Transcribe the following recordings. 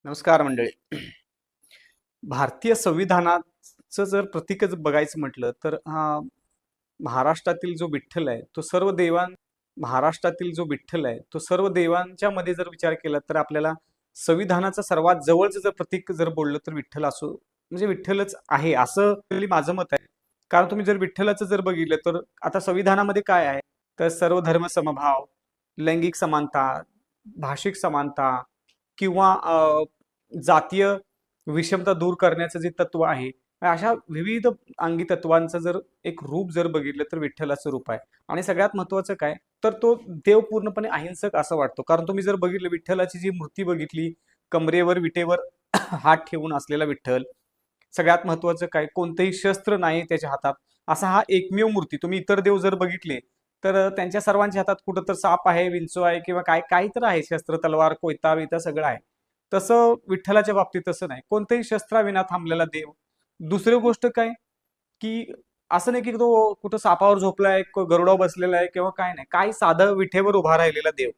नमस्कार मंडळी. भारतीय संविधानाचं जर प्रतीकच बघायचं म्हटलं तर महाराष्ट्रातील जो विठ्ठल आहे तो सर्व देवां महाराष्ट्रातील जो विठ्ठल आहे तो सर्व देवांच्या मध्ये जर विचार केला तर आपल्याला संविधानाचं सर्वात जवळचं जर प्रतीक जर बोललं तर विठ्ठल असो म्हणजे विठ्ठलच आहे असं really माझं मत आहे. कारण तुम्ही जर विठ्ठलाचं जर बघितलं तर आता संविधानामध्ये काय आहे तर सर्व धर्म समभाव, लैंगिक समानता, भाषिक समानता किंवा जातीय विषमता दूर करण्याचं जे तत्व आहे अशा विविध अंगी तत्वांचं जर एक रूप जर बघितलं तर विठ्ठलाचं रूप आहे. आणि सगळ्यात महत्वाचं काय तर तो देव पूर्णपणे अहिंसक असं वाटतो. कारण तुम्ही जर बघितलं विठ्ठलाची जी मूर्ती बघितली कमरेवर विटेवर हात ठेवून असलेला विठ्ठल, सगळ्यात महत्वाचं काय कोणतेही शस्त्र नाही त्याच्या हातात, असा हा एकमेव मूर्ती. तुम्ही इतर देव जर बघितले तर त्यांच्या सर्वांच्या हातात कुठं तर साप आहे, विंचू आहे किंवा काय काही तर आहे, शस्त्र तलवार कोयता बिता सगळं आहे. तसं विठ्ठलाच्या बाबतीत तसं नाही, कोणत्याही शस्त्राविना थांबलेला देव. दुसरी गोष्ट काय की असं नाही की तो कुठं सापावर झोपलाय, गरुडावर बसलेला आहे किंवा काय नाही, काही साधं विठेवर उभा राहिलेला देव.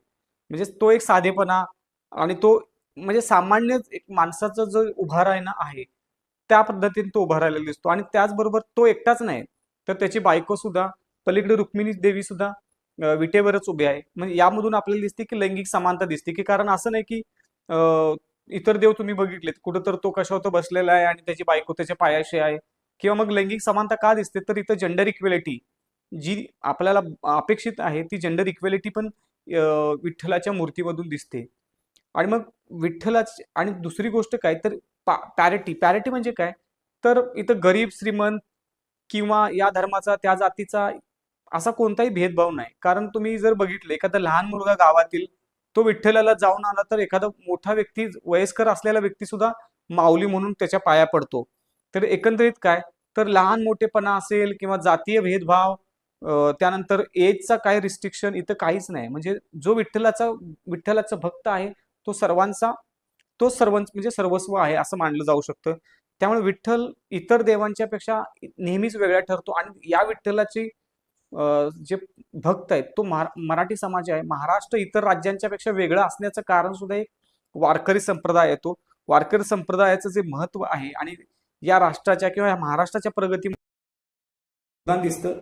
म्हणजे तो एक साधेपणा आणि तो म्हणजे सामान्य एक माणसाचा जो उभा राहणं आहे त्या पद्धतीने तो उभा राहिलेला दिसतो. आणि त्याचबरोबर तो एकटाच नाही तर त्याची बायको सुद्धा पलीकडे रुक्मिणी देवी सुद्धा विटेवरच उभी आहे. म्हणजे यामधून आपल्याला दिसते की लैंगिक समानता दिसते की कारण असं नाही की इतर देव तुम्ही बघितलेत कुठं तर तो कशावर तो बसलेला आहे आणि त्याची बायको त्याच्या पायाशी आहे. किंवा मग लैंगिक समानता का दिसते तर इथं जेंडर इक्वेलिटी जी आपल्याला अपेक्षित आहे ती जेंडर इक्वेलिटी पण विठ्ठलाच्या मूर्तीमधून दिसते. आणि मग विठ्ठलाची आणि दुसरी गोष्ट काय तर पॅरिटी. पॅरिटी म्हणजे काय तर इथं गरीब श्रीमंत किंवा या धर्माचा त्या जातीचा असा कोणताही भेदभाव नाही. कारण तुम्ही जर बघितलं एखादा लहान मुलगा गावातील तो विठ्ठलाला जाऊन आला तर एखादा मोठा व्यक्ती वयस्कर असलेला व्यक्ती सुद्धा माऊली म्हणून त्याच्या पाया पडतो. तर एकंदरीत काय तर लहान मोठेपणा असेल किंवा जातीय भेदभाव त्यानंतर एजचा काय रिस्ट्रिक्शन इथं काहीच नाही. म्हणजे जो विठ्ठलाचा भक्त आहे तो सर्वांचा तो म्हणजे सर्वस्व आहे असं मानलं जाऊ शकतं. त्यामुळे विठ्ठल इतर देवांच्या पेक्षा नेहमीच वेगळा ठरतो. आणि या विठ्ठलाची जे भक्त आहेत तो मराठी समाज आहे महाराष्ट्र इतर राज्यांच्या पेक्षा वेगळं असण्याचं कारण सुद्धा एक वारकरी संप्रदाय येतो. वारकरी संप्रदायाचं जे महत्व आहे आणि या राष्ट्राच्या किंवा या महाराष्ट्राच्या प्रगतीमध्ये दिसतं